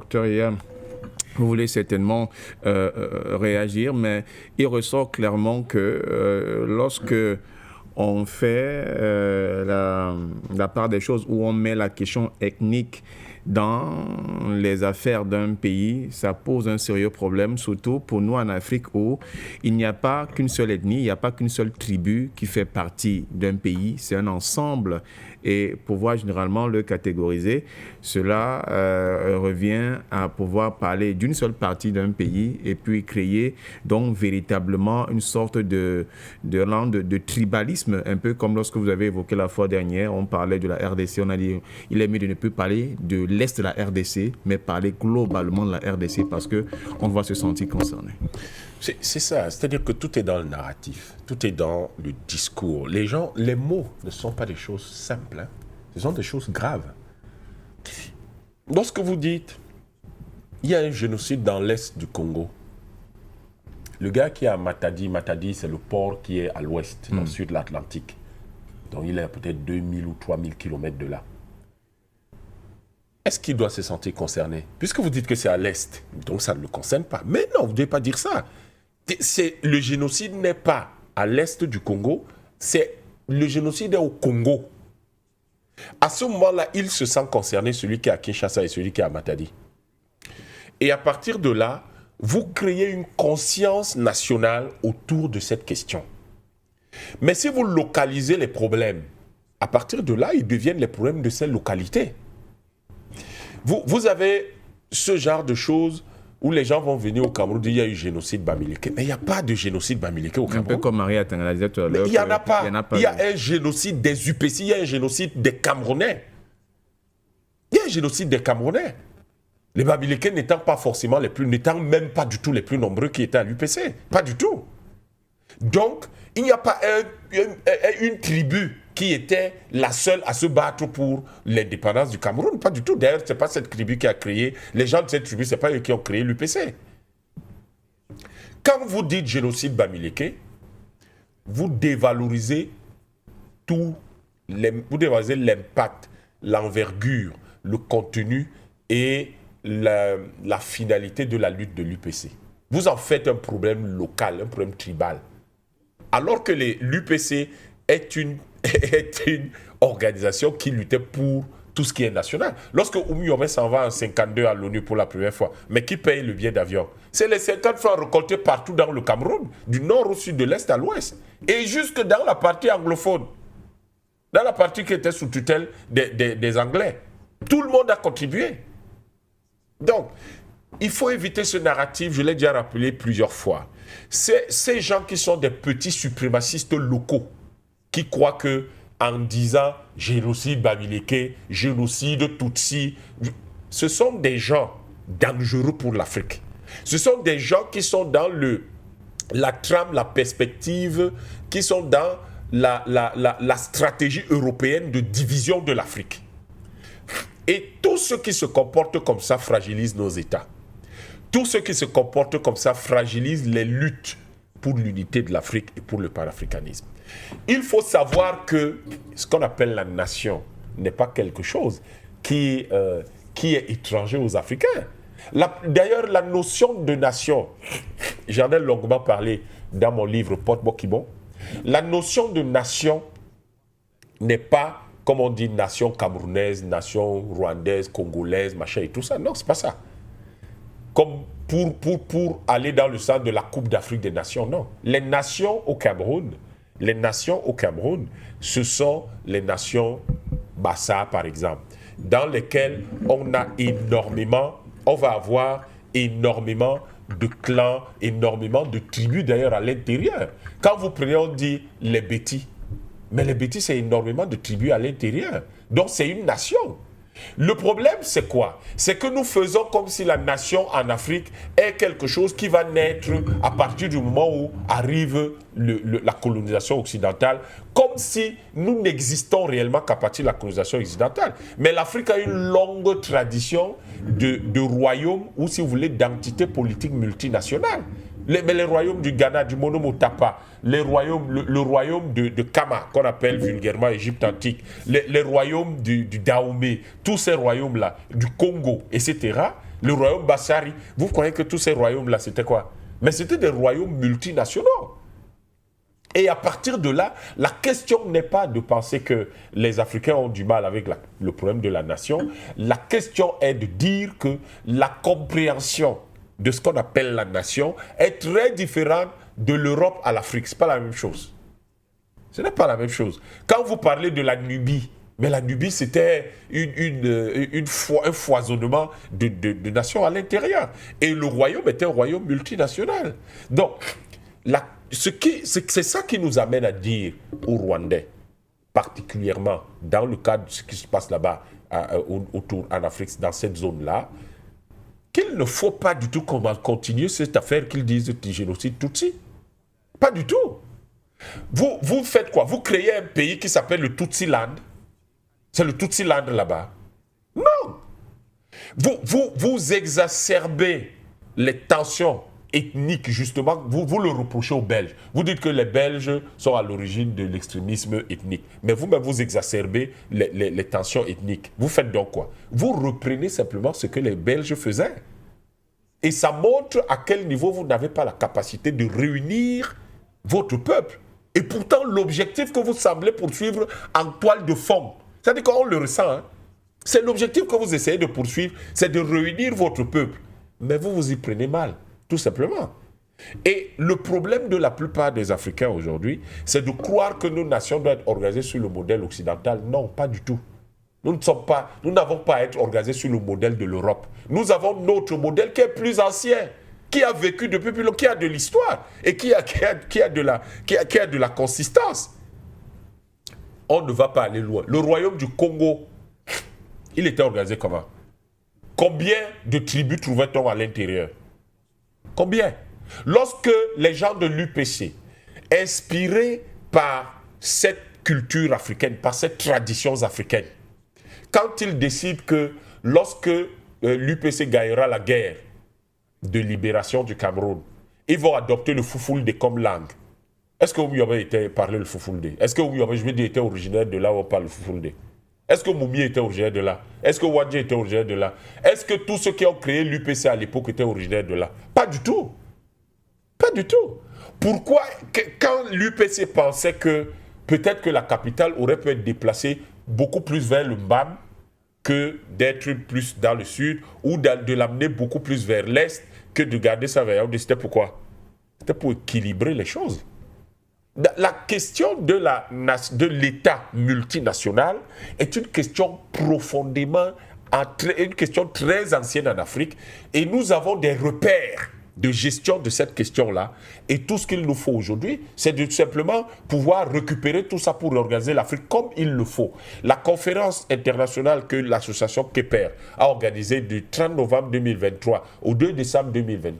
docteur Yann, vous voulez certainement réagir, mais il ressort clairement que lorsque on fait la part des choses où on met la question ethnique dans les affaires d'un pays, ça pose un sérieux problème, surtout pour nous en Afrique où il n'y a pas qu'une seule ethnie, il n'y a pas qu'une seule tribu qui fait partie d'un pays, c'est un ensemble. Et pouvoir généralement le catégoriser, cela revient à pouvoir parler d'une seule partie d'un pays et puis créer donc véritablement une sorte de tribalisme, un peu comme lorsque vous avez évoqué la fois dernière, on parlait de la RDC, on a dit il est mieux de ne plus parler de l'Est de la RDC, mais parler globalement de la RDC parce qu'on va se sentir concerné. C'est ça, c'est-à-dire que tout est dans le narratif, tout est dans le discours. Les mots ne sont pas des choses simples, hein. Ce sont des choses graves. Lorsque vous dites, il y a un génocide dans l'Est du Congo, le gars qui est à Matadi, c'est le port qui est à l'ouest, dans le sud de l'Atlantique. Donc il est à peut-être 2000 ou 3000 kilomètres de là. Est-ce qu'il doit se sentir concerné? Puisque vous dites que c'est à l'est, donc ça ne le concerne pas. Mais non, vous ne devez pas dire ça. Le génocide n'est pas à l'est du Congo, le génocide est au Congo. À ce moment-là, il se sent concerné, celui qui est à Kinshasa et celui qui est à Matadi. Et à partir de là, vous créez une conscience nationale autour de cette question. Mais si vous localisez les problèmes, à partir de là, ils deviennent les problèmes de ces localités. Vous avez ce genre de choses où les gens vont venir au Cameroun dire qu'il y a eu génocide Bamileke. Mais il n'y a pas de génocide Bamileke au Cameroun. Un peu comme Maria Tangala disait tout à l'heure. Il n'y en a pas. Il y a un génocide des UPC, il y a un génocide des Camerounais. Il y a un génocide des Camerounais. Les Bamileke n'étant pas forcément n'étant même pas du tout les plus nombreux qui étaient à l'UPC. Pas du tout. Donc, il n'y a pas une tribu qui était la seule à se battre pour l'indépendance du Cameroun. Pas du tout. D'ailleurs, ce n'est pas cette tribu qui a créé... Les gens de cette tribu, ce n'est pas eux qui ont créé l'UPC. Quand vous dites génocide Bamileke, vous dévalorisez vous dévalorisez l'impact, l'envergure, le contenu et la finalité de la lutte de l'UPC. Vous en faites un problème local, un problème tribal. Alors que l'UPC est une organisation qui luttait pour tout ce qui est national. Lorsque Oumyome s'en va en 52 à l'ONU pour la première fois, mais qui paye le billet d'avion? C'est les 50 francs récoltés partout dans le Cameroun, du nord au sud, de l'est à l'ouest, et jusque dans la partie anglophone, dans la partie qui était sous tutelle des Anglais. Tout le monde a contribué. Donc, il faut éviter ce narratif, je l'ai déjà rappelé plusieurs fois. Ces gens qui sont des petits suprémacistes locaux, qui croient que en disant génocide Bamileke, génocide Tutsi, ce sont des gens dangereux pour l'Afrique. Ce sont des gens qui sont dans la trame, la perspective, qui sont dans la stratégie européenne de division de l'Afrique. Et tous ceux qui se comportent comme ça fragilisent nos États. Tous ceux qui se comportent comme ça fragilisent les luttes pour l'unité de l'Afrique et pour le panafricanisme. Il faut savoir que ce qu'on appelle la nation n'est pas quelque chose qui est étranger aux Africains. D'ailleurs, la notion de nation, j'en ai longuement parlé dans mon livre Porte Bokibon, la notion de nation n'est pas, comme on dit, nation camerounaise, nation rwandaise, congolaise, machin et tout ça. Non, c'est pas ça. Comme pour aller dans le sens de la Coupe d'Afrique des Nations, non. Les nations au Cameroun, ce sont les nations Bassa, par exemple, dans lesquelles on va avoir énormément de clans, énormément de tribus d'ailleurs à l'intérieur. Quand vous prenez, on dit les Bétis, mais les Bétis, c'est énormément de tribus à l'intérieur. Donc c'est une nation. Le problème, c'est quoi? C'est que nous faisons comme si la nation en Afrique est quelque chose qui va naître à partir du moment où arrive la colonisation occidentale, comme si nous n'existons réellement qu'à partir de la colonisation occidentale. Mais l'Afrique a une longue tradition de royaumes, ou si vous voulez, d'entités politiques multinationales. Mais les royaumes du Ghana, du Monomotapa, le royaume de Kama, qu'on appelle vulgairement Égypte antique, les royaumes du Dahomey, tous ces royaumes-là, du Congo, etc., le royaume Bassari. Vous croyez que tous ces royaumes-là, c'était quoi? Mais c'était des royaumes multinationaux. Et à partir de là, la question n'est pas de penser que les Africains ont du mal avec le problème de la nation. La question est de dire que la compréhension de ce qu'on appelle la nation est très différente de l'Europe à l'Afrique. Ce n'est pas la même chose. Ce n'est pas la même chose. Quand vous parlez de la Nubie, mais la Nubie, c'était un foisonnement de nations à l'intérieur. Et le royaume était un royaume multinational. Donc, c'est ça qui nous amène à dire aux Rwandais, particulièrement dans le cadre de ce qui se passe là-bas, autour en Afrique, dans cette zone-là, qu'il ne faut pas du tout continuer cette affaire qu'ils disent du génocide Tutsi. Pas du tout. Vous faites quoi? Vous créez un pays qui s'appelle le Tutsi-land. C'est le Tutsi-land là-bas. Non. Vous exacerbez les tensions ethniques, justement. Vous le reprochez aux Belges. Vous dites que les Belges sont à l'origine de l'extrémisme ethnique. Mais vous-même, vous exacerbez les tensions ethniques. Vous faites donc quoi? Vous reprenez simplement ce que les Belges faisaient. Et ça montre à quel niveau vous n'avez pas la capacité de réunir votre peuple. Et pourtant, l'objectif que vous semblez poursuivre en toile de fond, c'est-à-dire qu'on le ressent, hein? C'est l'objectif que vous essayez de poursuivre, c'est de réunir votre peuple. Mais vous vous y prenez mal, tout simplement. Et le problème de la plupart des Africains aujourd'hui, c'est de croire que nos nations doivent être organisées sur le modèle occidental. Non, pas du tout. Nous n'avons pas à être organisés sur le modèle de l'Europe. Nous avons notre modèle qui est plus ancien, qui a vécu depuis plus longtemps, qui a de l'histoire et qui a de la consistance. On ne va pas aller loin. Le royaume du Congo, il était organisé comment? Combien de tribus trouvait-on à l'intérieur? Combien? Lorsque les gens de l'UPC, inspirés par cette culture africaine, par ces traditions africaines, quand ils décident que lorsque l'UPC gagnera la guerre de libération du Cameroun, ils vont adopter le Fufulde comme langue. Est-ce que Oumyobé était parlé le Fufulde? Est-ce que Oumyobé, je veux dire, était originaire de là où on parle le Fufulde? Est-ce que Moumi était originaire de là? Est-ce que Wadji était originaire de là? Est-ce que tous ceux qui ont créé l'UPC à l'époque étaient originaires de là? Pas du tout. Pas du tout. Pourquoi, quand l'UPC pensait que peut-être que la capitale aurait pu être déplacée beaucoup plus vers le Mbam que d'être plus dans le sud ou de l'amener beaucoup plus vers l'est que de garder ça vers Yaoundé, c'était pourquoi? C'était pour équilibrer les choses. La question de l'État multinational est une question profondément, une question très ancienne en Afrique, et nous avons des repères de gestion de cette question-là, et tout ce qu'il nous faut aujourd'hui, c'est de simplement pouvoir récupérer tout ça pour organiser l'Afrique comme il le faut. La conférence internationale que l'association Keper a organisée du 30 novembre 2023 au 2 décembre 2020,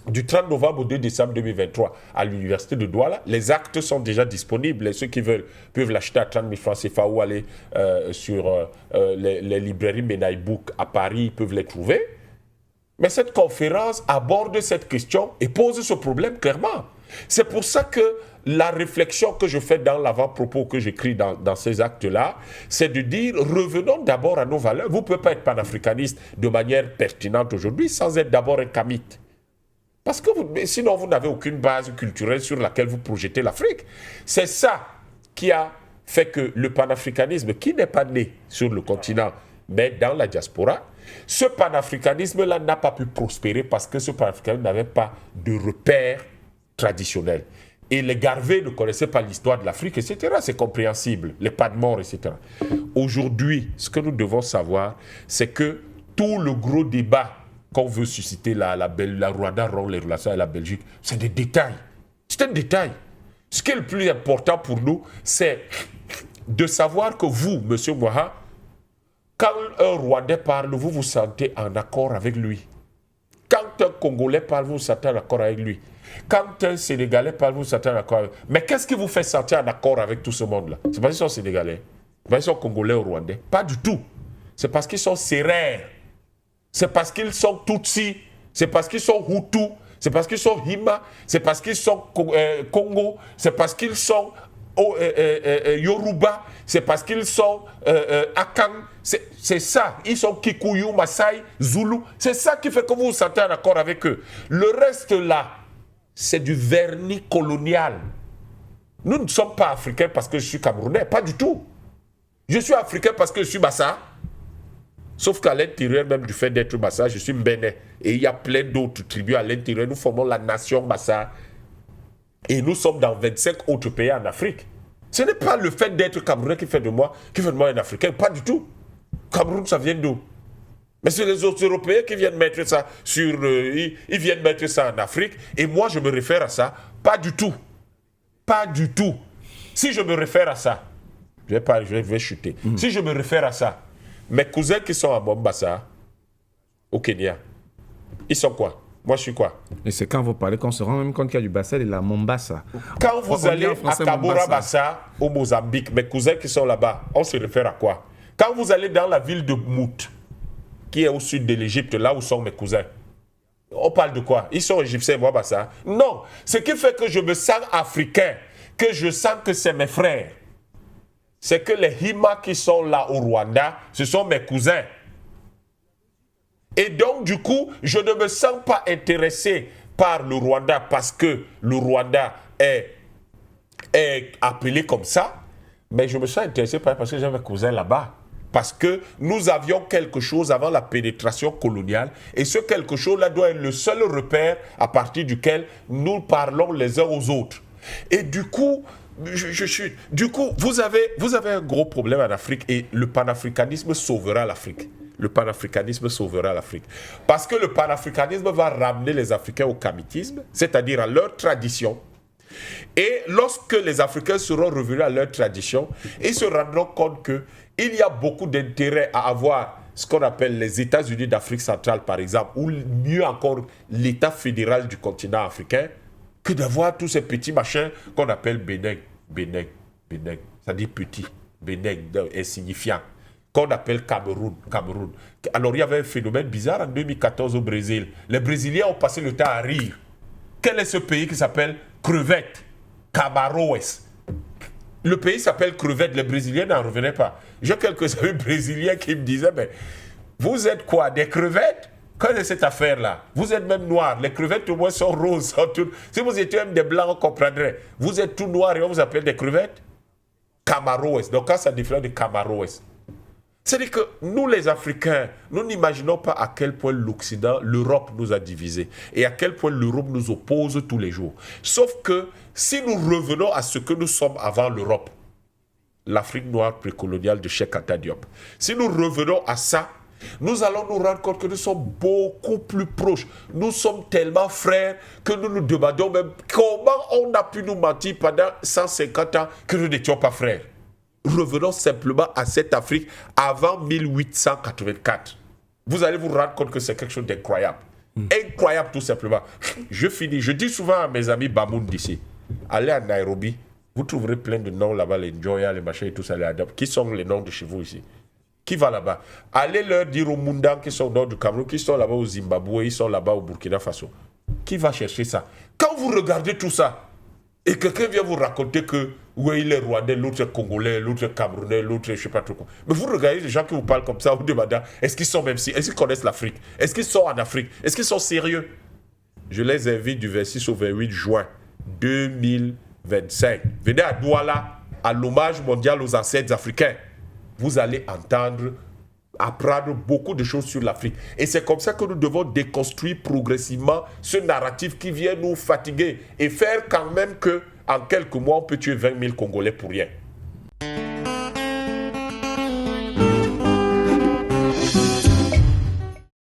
du 30 novembre au 2 décembre 2023 à l'université de Douala. Les actes sont déjà disponibles. Et ceux qui veulent peuvent l'acheter à 30 000 francs CFA ou aller sur les librairies Menaï Book à Paris, ils peuvent les trouver. Mais cette conférence aborde cette question et pose ce problème clairement. C'est pour ça que la réflexion que je fais dans l'avant-propos que j'écris dans ces actes-là, c'est de dire, revenons d'abord à nos valeurs. Vous ne pouvez pas être panafricaniste de manière pertinente aujourd'hui sans être d'abord un kamite. Parce que sinon, vous n'avez aucune base culturelle sur laquelle vous projetez l'Afrique. C'est ça qui a fait que le panafricanisme, qui n'est pas né sur le continent, mais dans la diaspora, ce panafricanisme-là n'a pas pu prospérer parce que ce panafricanisme n'avait pas de repères traditionnels. Et les Garvey ne connaissaient pas l'histoire de l'Afrique, etc. C'est compréhensible, les pas de mort, etc. Aujourd'hui, ce que nous devons savoir, c'est que tout le gros débat qu'on veut susciter, la Rwanda rompt les relations avec la Belgique, c'est des détails. C'est un détail. Ce qui est le plus important pour nous, c'est de savoir que vous, M. Mouaha, quand un Rwandais parle, vous vous sentez en accord avec lui. Quand un Congolais parle, vous vous sentez en accord avec lui. Quand un Sénégalais parle, vous vous sentez en accord avec lui. Mais qu'est-ce qui vous fait sentir en accord avec tout ce monde-là? C'est parce qu'ils sont Sénégalais. C'est parce qu'ils sont Congolais ou Rwandais. Pas du tout. C'est parce qu'ils sont Sérères. C'est parce qu'ils sont Tutsi. C'est parce qu'ils sont Hutu. C'est parce qu'ils sont Hima. C'est parce qu'ils sont Congo. C'est parce qu'ils sont Yoruba, c'est parce qu'ils sont Akan, c'est ça. Ils sont Kikuyu, Maasai, Zulu. C'est ça qui fait que vous vous sentez en accord avec eux. Le reste là, c'est du vernis colonial. Nous ne sommes pas africains parce que je suis Camerounais, pas du tout. Je suis africain parce que je suis Bassa. Sauf qu'à l'intérieur même du fait d'être Bassa, je suis Mbéné. Et il y a plein d'autres tribus à l'intérieur. Nous formons la nation Bassa. Et nous sommes dans 25 autres pays en Afrique. Ce n'est pas le fait d'être Camerounais qui fait de moi un Africain. Pas du tout. Cameroun, ça vient d'où? Mais c'est les autres Européens qui viennent mettre ça sur... ils viennent mettre ça en Afrique. Et moi, je me réfère à ça. Pas du tout. Pas du tout. Si je me réfère à ça, je vais chuter. Si je me réfère à ça, mes cousins qui sont à Mombasa, au Kenya, ils sont quoi? Moi, je suis quoi? Et c'est quand vous parlez qu'on se rend même compte qu'il y a du Bassa et de la Mombasa. Quand vous allez à Cabora Bassa, au Mozambique, mes cousins qui sont là-bas, on se réfère à quoi? Quand vous allez dans la ville de Mout, qui est au sud de l'Égypte, là où sont mes cousins, on parle de quoi? Ils sont égyptiens, moi, Bassa? Non. Ce qui fait que je me sens africain, que je sens que c'est mes frères, c'est que les Hima qui sont là au Rwanda, ce sont mes cousins. Et donc, du coup, je ne me sens pas intéressé par le Rwanda parce que le Rwanda est appelé comme ça, mais je me sens intéressé parce que j'ai mes cousins là-bas. Parce que nous avions quelque chose avant la pénétration coloniale, et ce quelque chose-là doit être le seul repère à partir duquel nous parlons les uns aux autres. Et du coup, vous avez un gros problème en Afrique, et le panafricanisme sauvera l'Afrique. Le panafricanisme sauvera l'Afrique. Parce que le panafricanisme va ramener les Africains au kamitisme, c'est-à-dire à leur tradition. Et lorsque les Africains seront revenus à leur tradition, ils se rendront compte qu'il y a beaucoup d'intérêt à avoir ce qu'on appelle les États-Unis d'Afrique centrale, par exemple, ou mieux encore l'État fédéral du continent africain, que d'avoir tous ces petits machins qu'on appelle Bénin, ça dit petit, Bénin, insignifiant, qu'on appelle Cameroun. Alors il y avait un phénomène bizarre en 2014 au Brésil. Les Brésiliens ont passé le temps à rire. Quel est ce pays qui s'appelle Crevette? Camaroes. Le pays s'appelle Crevette, les Brésiliens n'en revenaient pas. J'ai quelques amis brésiliens qui me disaient, mais vous êtes quoi, des crevettes? Quelle est cette affaire-là? Vous êtes même noirs, les crevettes au moins sont roses. Si vous étiez même des blancs, on comprendrait. Vous êtes tout noirs et on vous appelle des crevettes? Camaroes. Donc quand ça diffère de Camaroes. C'est-à-dire que nous, les Africains, nous n'imaginons pas à quel point l'Occident, l'Europe nous a divisés et à quel point l'Europe nous oppose tous les jours. Sauf que si nous revenons à ce que nous sommes avant l'Europe, l'Afrique noire précoloniale de Cheikh Anta Diop, si nous revenons à ça, nous allons nous rendre compte que nous sommes beaucoup plus proches. Nous sommes tellement frères que nous nous demandons même comment on a pu nous mentir pendant 150 ans que nous n'étions pas frères. Revenons simplement à cette Afrique avant 1884. Vous allez vous rendre compte que c'est quelque chose d'incroyable. Incroyable tout simplement. Je finis. Je dis souvent à mes amis Bamoun d'ici, allez à Nairobi, vous trouverez plein de noms là-bas, les Njoya, les machins et tout ça, les Adap. Qui sont les noms de chez vous ici? Qui va là-bas? Allez leur dire aux Mundang qui sont au nord du Cameroun, qui sont là-bas au Zimbabwe, ils sont là-bas au Burkina Faso. Qui va chercher ça? Quand vous regardez tout ça, et quelqu'un vient vous raconter que oui, il est rwandais, l'autre est congolais, l'autre est camerounais, l'autre est je ne sais pas trop quoi. Mais vous regardez les gens qui vous parlent comme ça, vous demandez, est-ce qu'ils sont même si, est-ce qu'ils connaissent l'Afrique? Est-ce qu'ils sont en Afrique? Est-ce qu'ils sont sérieux? Je les invite du 26 au 28 juin 2025. Venez à Douala, à l'hommage mondial aux ancêtres africains. Vous allez apprendre beaucoup de choses sur l'Afrique. Et c'est comme ça que nous devons déconstruire progressivement ce narratif qui vient nous fatiguer et faire quand même que en quelques mois, on peut tuer 20 000 Congolais pour rien.